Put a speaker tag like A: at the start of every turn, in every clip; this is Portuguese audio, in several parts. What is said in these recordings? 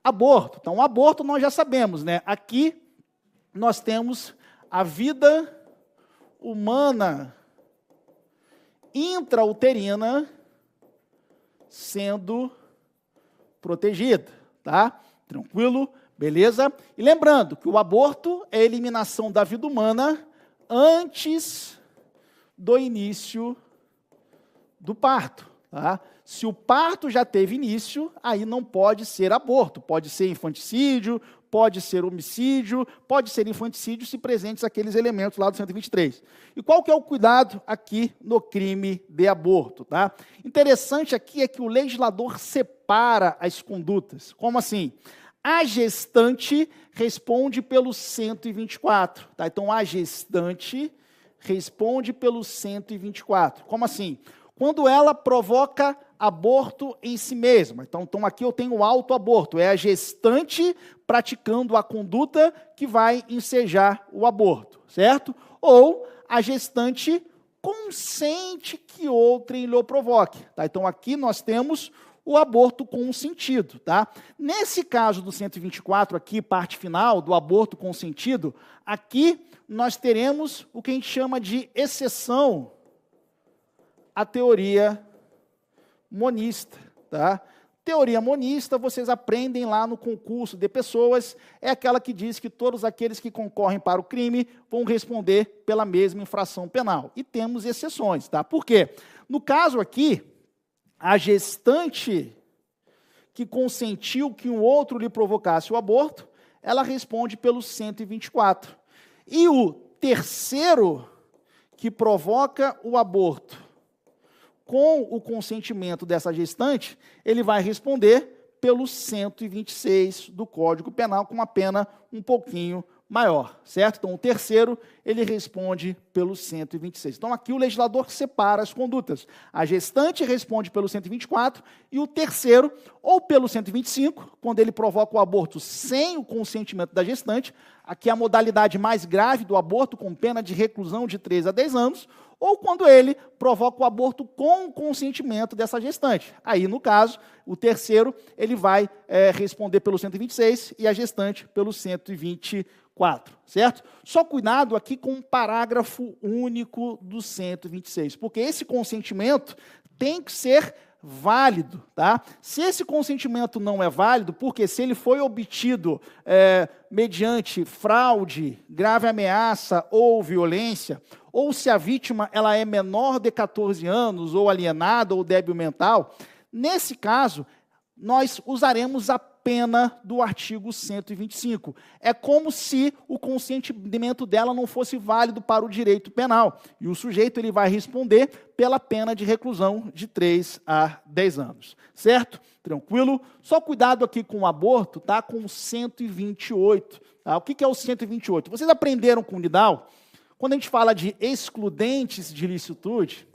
A: Aborto. Então, aborto nós já sabemos, né? Aqui nós temos a vida humana intrauterina sendo protegida, tá? Tranquilo? Beleza? E lembrando que o aborto é a eliminação da vida humana antes do início do parto, tá? Se o parto já teve início, aí não pode ser aborto, pode ser infanticídio, pode ser homicídio, pode ser infanticídio se presentes aqueles elementos lá do 123. E qual que é o cuidado aqui no crime de aborto, tá? Interessante aqui é que o legislador separa as condutas. Como assim? A gestante responde pelo 124, tá? Então, a gestante responde pelo 124. Como assim? Quando ela provoca aborto em si mesma. Então aqui eu tenho o autoaborto, é a gestante praticando a conduta que vai ensejar o aborto, certo? Ou a gestante consente que outrem lhe provoque, tá? Então aqui nós temos o aborto consentido, tá? Nesse caso do 124 aqui, parte final, do aborto consentido, aqui nós teremos o que a gente chama de exceção à teoria monista, tá? Teoria monista, vocês aprendem lá no concurso de pessoas, é aquela que diz que todos aqueles que concorrem para o crime vão responder pela mesma infração penal. E temos exceções, tá? Por quê? No caso aqui, a gestante que consentiu que um outro lhe provocasse o aborto, ela responde pelo 124. E o terceiro que provoca o aborto com o consentimento dessa gestante, ele vai responder pelo 126 do Código Penal, com uma pena um pouquinho maior, certo? Então, o terceiro, ele responde pelo 126. Então, aqui o legislador separa as condutas. A gestante responde pelo 124 e o terceiro, ou pelo 125, quando ele provoca o aborto sem o consentimento da gestante, aqui é a modalidade mais grave do aborto, com pena de reclusão de 3 a 10 anos, ou quando ele provoca o aborto com o consentimento dessa gestante. Aí, no caso, o terceiro, ele vai responder pelo 126 e a gestante pelo 124, certo? Só cuidado aqui com o parágrafo único do 126, porque esse consentimento tem que ser válido, tá? Se esse consentimento não é válido, porque se ele foi obtido mediante fraude, grave ameaça ou violência, ou se a vítima ela é menor de 14 anos, ou alienada, ou débil mental, nesse caso, nós usaremos a pena do artigo 125. É como se o consentimento dela não fosse válido para o direito penal. E o sujeito ele vai responder pela pena de reclusão de 3 a 10 anos. Certo? Tranquilo? Só cuidado aqui com o aborto, tá? Com o 128. Tá? O que é o 128? Vocês aprenderam com o Nidal? Quando a gente fala de excludentes de ilicitude,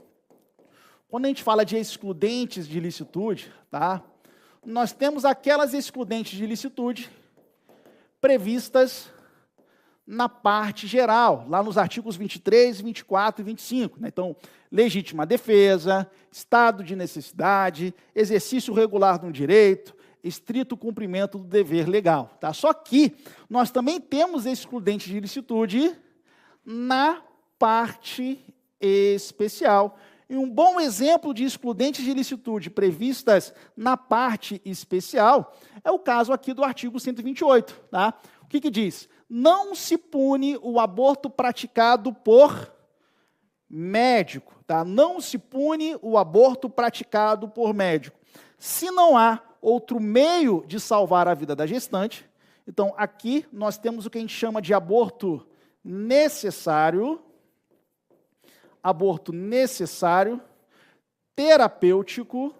A: tá? Nós temos aquelas excludentes de ilicitude previstas na parte geral, lá nos artigos 23, 24 e 25. Né? Então, legítima defesa, estado de necessidade, exercício regular de um direito, estrito cumprimento do dever legal. Tá? Só que nós também temos excludentes de ilicitude na parte especial. E um bom exemplo de excludentes de ilicitude previstas na parte especial é o caso aqui do artigo 128. Tá? O que diz? Não se pune o aborto praticado por médico. Tá? Não se pune o aborto praticado por médico. Se não há outro meio de salvar a vida da gestante, então aqui nós temos o que a gente chama de aborto necessário, terapêutico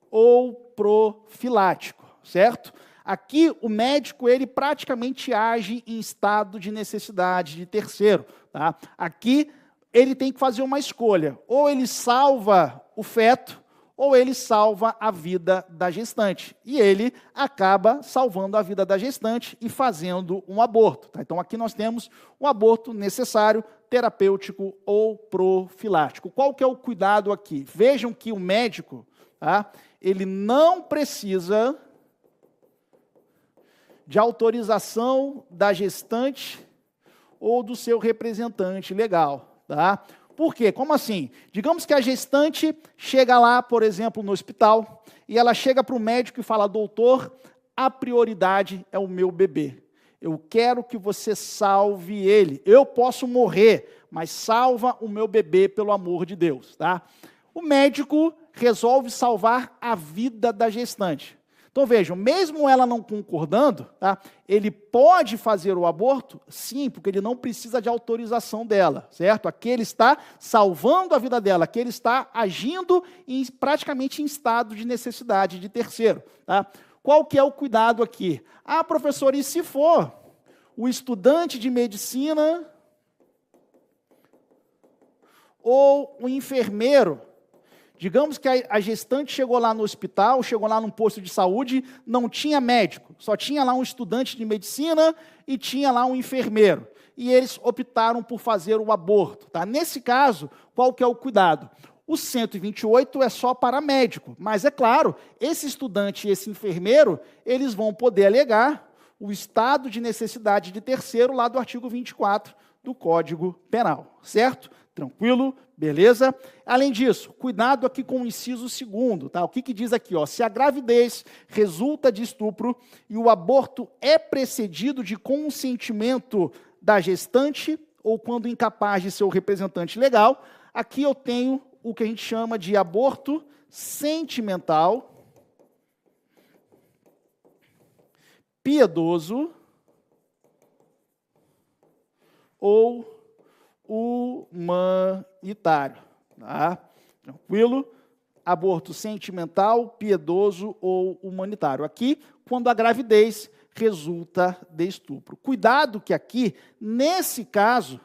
A: ou profilático, certo? Aqui o médico ele praticamente age em estado de necessidade de terceiro, tá? Aqui ele tem que fazer uma escolha, ou ele salva o feto, ou ele salva a vida da gestante. E ele acaba salvando a vida da gestante e fazendo um aborto. Tá? Então, aqui nós temos um aborto necessário, terapêutico ou profilático. Qual que é o cuidado aqui? Vejam que o médico, tá? Ele não precisa de autorização da gestante ou do seu representante legal, tá? Por quê? Como assim? Digamos que a gestante chega lá, por exemplo, no hospital, e ela chega para o médico e fala: doutor, a prioridade é o meu bebê. Eu quero que você salve ele. Eu posso morrer, mas salva o meu bebê pelo amor de Deus, tá? O médico resolve salvar a vida da gestante. Então vejam, mesmo ela não concordando, tá, ele pode fazer o aborto? Sim, porque ele não precisa de autorização dela, certo? Aqui ele está salvando a vida dela, aqui ele está agindo praticamente em estado de necessidade de terceiro, tá? Qual que é o cuidado aqui? Ah, professor, e se for o estudante de medicina ou o enfermeiro? Digamos que a gestante chegou lá no hospital, chegou lá num posto de saúde, não tinha médico, só tinha lá um estudante de medicina e tinha lá um enfermeiro. E eles optaram por fazer o aborto, tá? Nesse caso, qual que é o cuidado? O 128 é só para médico, mas é claro, esse estudante e esse enfermeiro, eles vão poder alegar o estado de necessidade de terceiro lá do artigo 24 do Código Penal, certo? Tranquilo? Beleza? Além disso, cuidado aqui com o inciso 2º, tá? O que diz aqui, ó? Se a gravidez resulta de estupro e o aborto é precedido de consentimento da gestante ou quando incapaz de seu representante legal, aqui eu tenho o que a gente chama de aborto sentimental, piedoso ou humanitário, tá? Tranquilo? Aborto sentimental, piedoso ou humanitário. Aqui, quando a gravidez resulta de estupro. Cuidado que aqui, nesse caso,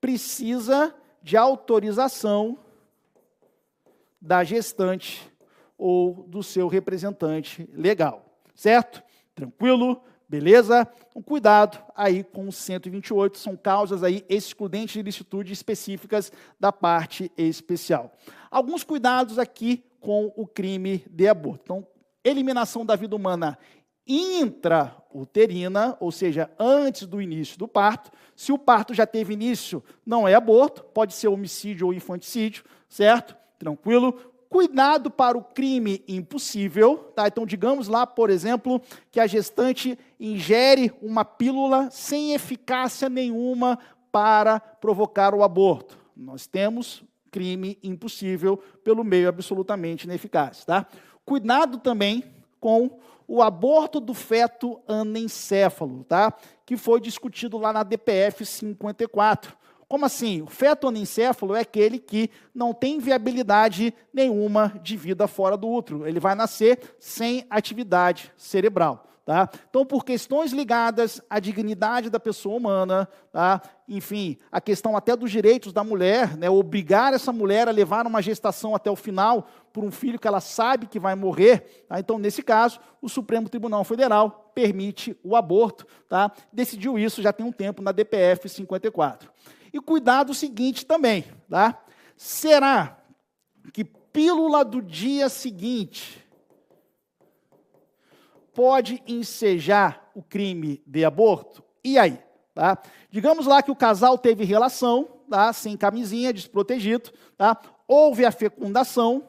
A: precisa de autorização da gestante ou do seu representante legal, certo? Tranquilo? Beleza? Então, cuidado aí com o 128, são causas aí excludentes de licitude específicas da parte especial. Alguns cuidados aqui com o crime de aborto. Então, eliminação da vida humana intrauterina, ou seja, antes do início do parto. Se o parto já teve início, não é aborto, pode ser homicídio ou infanticídio, certo? Tranquilo? Cuidado para o crime impossível, tá? Então, digamos lá, por exemplo, que a gestante ingere uma pílula sem eficácia nenhuma para provocar o aborto. Nós temos crime impossível pelo meio absolutamente ineficaz, tá? Cuidado também com o aborto do feto anencéfalo, tá? Que foi discutido lá na DPF 54. Como assim? O feto anencéfalo é aquele que não tem viabilidade nenhuma de vida fora do útero. Ele vai nascer sem atividade cerebral, tá? Então, por questões ligadas à dignidade da pessoa humana, tá? Enfim, a questão até dos direitos da mulher, né? Obrigar essa mulher a levar uma gestação até o final por um filho que ela sabe que vai morrer, tá? Então, nesse caso, o Supremo Tribunal Federal permite o aborto, tá? Decidiu isso já tem um tempo na DPF 54. E cuidado o seguinte também, tá? Será que pílula do dia seguinte pode ensejar o crime de aborto? E aí? Tá? Digamos lá que o casal teve relação, tá? Sem camisinha, desprotegido, tá? Houve a fecundação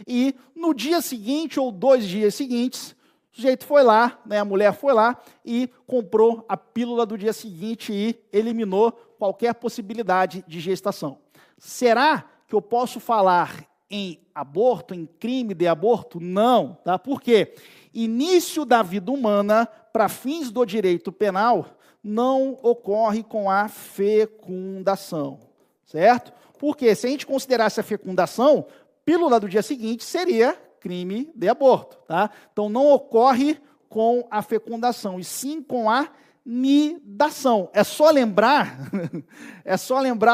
A: e no dia seguinte ou 2 dias seguintes, o sujeito foi lá, né, a mulher foi lá e comprou a pílula do dia seguinte e eliminou qualquer possibilidade de gestação. Será que eu posso falar em aborto, em crime de aborto? Não, tá? Por quê? Início da vida humana, para fins do direito penal, não ocorre com a fecundação, certo? Porque se a gente considerasse a fecundação, pílula do dia seguinte seria crime de aborto, tá? Então não ocorre com a fecundação, e sim com a nidação. É só lembrar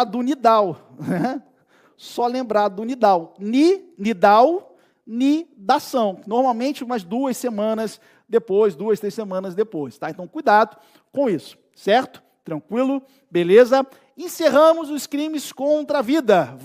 A: do nidal, né? Só lembrar do nidal. Nidal, nidação. Normalmente umas 2 semanas depois, 2, 3 semanas depois, tá? Então cuidado com isso, certo? Tranquilo? Beleza? Encerramos os crimes contra a vida.